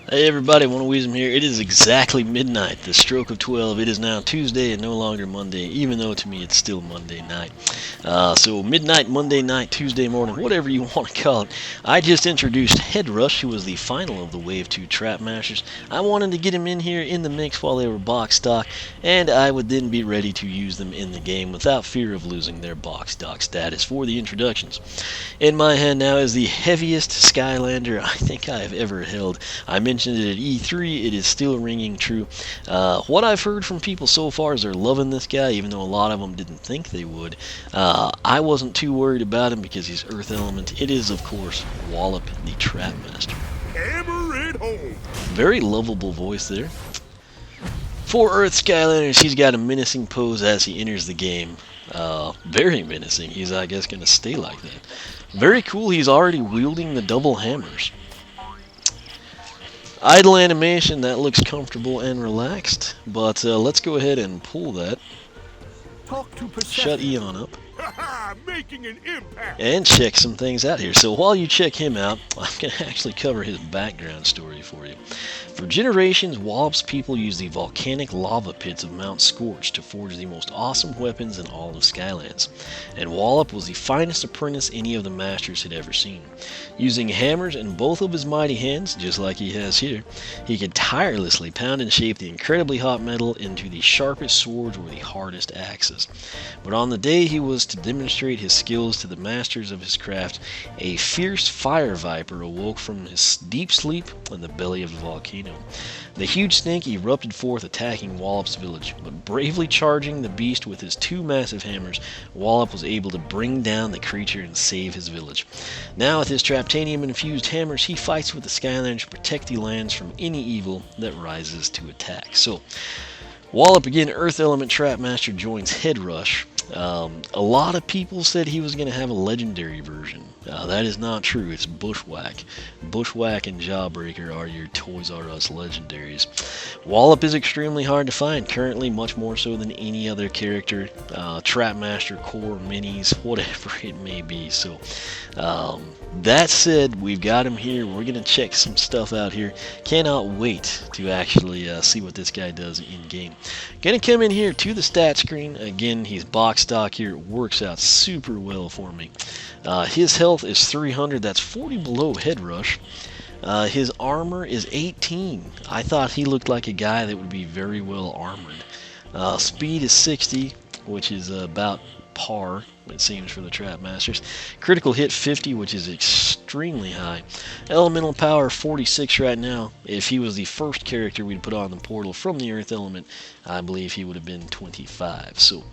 Hey everybody, One here. It is exactly midnight, the stroke of 12. It is now Tuesday and no longer Monday, even though to me it's still Monday night. So midnight, Monday night, Tuesday morning, whatever you want to call it. I just introduced Head Rush, who was the final of the Wave 2 Trap Masters. I wanted to get him in here in the mix while they were box stock, and I would then be ready to use them in the game without fear of losing their box stock status for the introductions. In my hand now is the heaviest Skylander I think I have ever held. I mentioned it at E3, it is still ringing true. What I've heard from people so far is they're loving this guy, even though a lot of them didn't think they would. I wasn't too worried about him because he's Earth Element. It is, of course, Wallop, the Trap Master. Hammer it home. Very lovable voice there. For Earth Skylanders, he's got a menacing pose as he enters the game. Very menacing. He's, I guess, going to stay like that. Very cool, he's already wielding the double hammers. Idle animation, that looks comfortable and relaxed, but let's go ahead and pull that. Talk to Shut Eon up. Making an impact. And check some things out here. So while you check him out, I'm going to actually cover his background story for you. For generations, Wallop's people used the volcanic lava pits of Mount Scorch to forge the most awesome weapons in all of Skylands. And Wallop was the finest apprentice any of the masters had ever seen. Using hammers in both of his mighty hands, just like he has here, he could tirelessly pound and shape the incredibly hot metal into the sharpest swords or the hardest axes. But on the day he was to demonstrate his skills to the masters of his craft, a fierce fire viper awoke from his deep sleep in the belly of the volcano. The huge snake erupted forth, attacking Wallop's village, but bravely charging the beast with his two massive hammers, Wallop was able to bring down the creature and save his village. Now with his Traptanium-infused hammers, he fights with the Skylanders to protect the lands from any evil that rises to attack. So, Wallop, again, Earth Element Trap Master, joins Head Rush. A lot of people said he was going to have a legendary version. That is not true. It's Bushwhack. Bushwhack and Jawbreaker are your Toys R Us legendaries. Wallop is extremely hard to find, currently much more so than any other character. Trap Master, Core, Minis, whatever it may be. So, that said, we've got him here. We're going to check some stuff out here. Cannot wait to actually see what this guy does in game. Going to come in here to the stat screen. Again, he's box stock here. It works out super well for me. His health is 300. That's 40 below Head Rush. His armor is 18. I thought he looked like a guy that would be very well armored. Speed is 60, which is about par, it seems, for the Trap Masters. Critical hit 50, which is extremely high. Elemental power 46 right now. If he was the first character we'd put on the portal from the Earth Element, I believe he would have been 25. So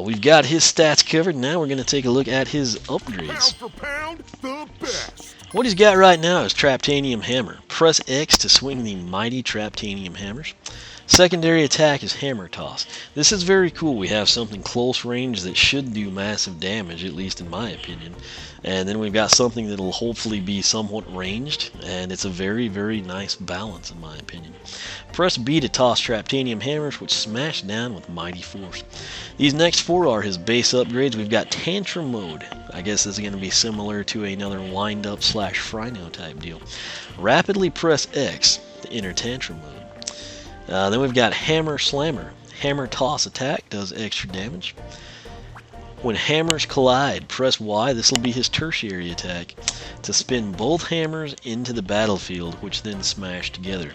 we've got his stats covered. Now we're going to take a look at his upgrades. Pound for pound, the best. What he's got right now is Traptanium Hammer. Press X to swing the mighty Traptanium hammers. Secondary attack is Hammer Toss. This is very cool. We have something close range that should do massive damage, at least in my opinion. And then we've got something that'll hopefully be somewhat ranged, and it's a very, very nice balance in my opinion. Press B to toss Traptanium hammers, which smash down with mighty force. These next four are his base upgrades. We've got Tantrum Mode. I guess this is going to be similar to another wind-up / Frino type deal. Rapidly press X to enter Tantrum Mode. Then we've got Hammer Slammer. Hammer Toss attack does extra damage. When hammers collide, press Y. This will be his tertiary attack to spin both hammers into the battlefield, which then smash together.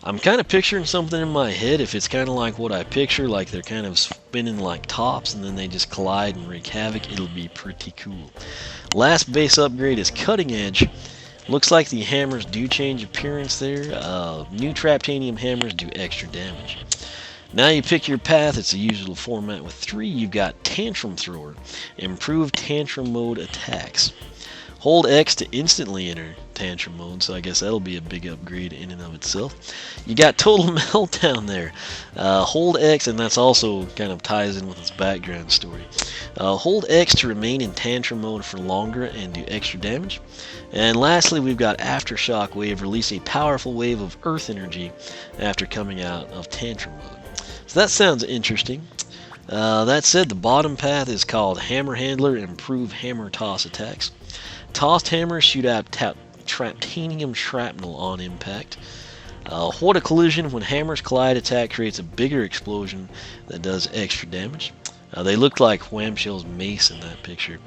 I'm kind of picturing something in my head. If it's kind of like what I picture, like they're kind of spinning like tops and then they just collide and wreak havoc, it'll be pretty cool. Last base upgrade is Cutting Edge. Looks like the hammers do change appearance there. New Traptanium hammers do extra damage. Now you pick your path. It's the usual format with 3. You've got Tantrum Thrower. Improved Tantrum Mode attacks. Hold X to instantly enter Tantrum Mode, so I guess that'll be a big upgrade in and of itself. You got Total Meltdown there. Hold X, and that's also kind of ties in with its background story. Hold X to remain in Tantrum Mode for longer and do extra damage. And lastly, we've got Aftershock Wave Release, a powerful wave of Earth energy after coming out of Tantrum Mode. So that sounds interesting. That said, the bottom path is called Hammer Handler. Improve Hammer Toss attacks. Tossed hammers shoot out Traptanium Shrapnel on impact. What a collision. When hammers collide, attack creates a bigger explosion that does extra damage. They look like Whamshell's mace in that picture.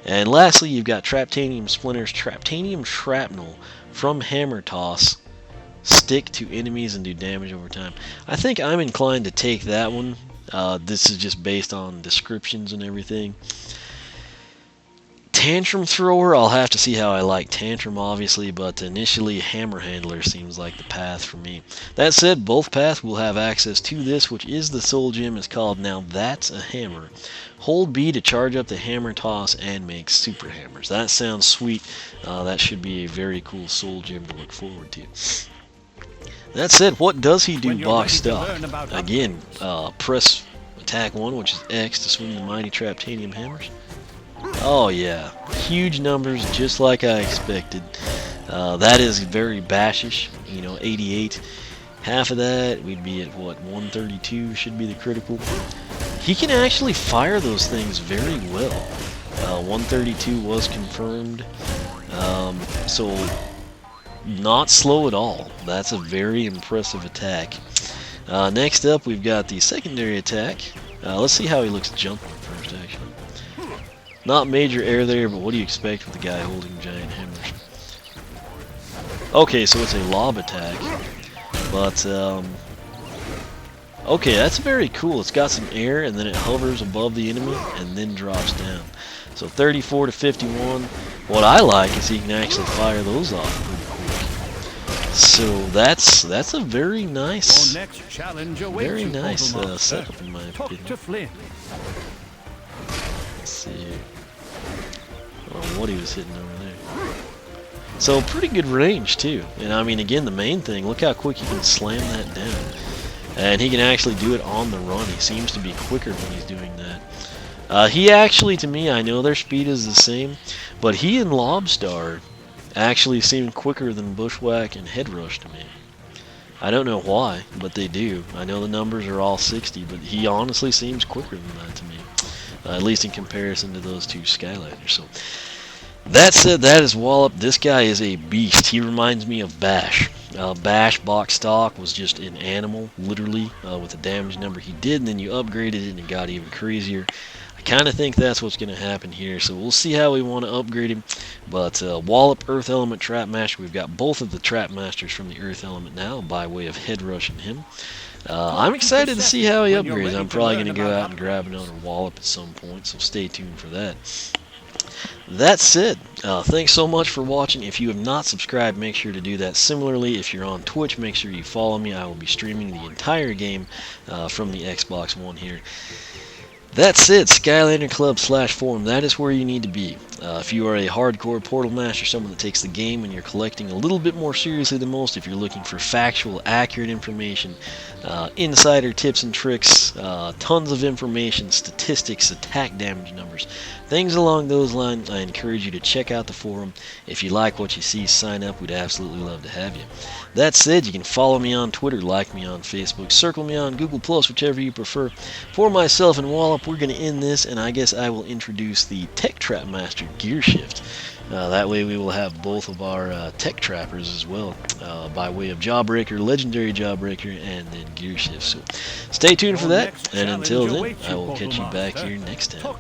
And lastly, you've got Traptanium Splinters. Traptanium Shrapnel from Hammer Toss. Stick to enemies and do damage over time. I think I'm inclined to take that one. This is just based on descriptions and everything. Tantrum Thrower, I'll have to see how I like Tantrum, obviously, but initially Hammer Handler seems like the path for me. That said, both paths will have access to this, which is the Soul Gem. It's called Now That's a Hammer. Hold B to charge up the Hammer Toss and make Super Hammers. That sounds sweet. That should be a very cool Soul Gem to look forward to. That said, what does he do box stock? Again, press attack 1, which is X, to swing the mighty Traptanium Hammers. Oh yeah, huge numbers, just like I expected. That is very bashish, 88. Half of that, we'd be at what, 132 should be the critical. He can actually fire those things very well. 132 was confirmed, so not slow at all. That's a very impressive attack. Next up, we've got the secondary attack. Let's see how he looks jumping first, actually. Not major air there, but what do you expect with the guy holding giant hammers? Okay, so it's a lob attack. But, okay, that's very cool. It's got some air, and then it hovers above the enemy, and then drops down. So 34 to 51. What I like is he can actually fire those off pretty quick. So that's a very nice, setup in my opinion. Let's see here. I don't know what he was hitting over there. So pretty good range too. And I mean, again, the main thing, look how quick he can slam that down. And he can actually do it on the run. He seems to be quicker when he's doing that. He actually, to me, I know their speed is the same, but he and Lobstar actually seem quicker than Bushwhack and Headrush to me. I don't know why, but they do. I know the numbers are all 60, but he honestly seems quicker than that to me. At least in comparison to those two Skylanders. So that said, that is Wallop. This guy is a beast. He reminds me of Bash. Bash box stock was just an animal, literally, with the damage number he did, and then you upgraded it and it got even crazier. I kind of think that's what's going to happen here, so we'll see how we want to upgrade him. But Wallop, Earth Element, Trap Master, we've got both of the Trap Masters from the Earth Element now by way of Headrush and him. I'm excited to see how he upgrades. I'm probably going to go out and grab another Wallop at some point, so stay tuned for that. That said, thanks so much for watching. If you have not subscribed, make sure to do that. Similarly, if you're on Twitch, make sure you follow me. I will be streaming the entire game from the Xbox One here. That's it, Skylander Club /forum. That is where you need to be. If you are a hardcore Portal Master, someone that takes the game and you're collecting a little bit more seriously than most, if you're looking for factual, accurate information, insider tips and tricks, tons of information, statistics, attack damage numbers, things along those lines, I encourage you to check out the forum. If you like what you see, sign up. We'd absolutely love to have you. That said, you can follow me on Twitter, like me on Facebook, circle me on Google+, whichever you prefer. For myself and Wallop, we're going to end this, and I guess I will introduce the Tech Trap Master Gear Shift. That way we will have both of our Tech Trappers as well, by way of Jawbreaker, Legendary Jawbreaker, and then Gear Shift. So stay tuned for that, and until then, I will catch you back here next time.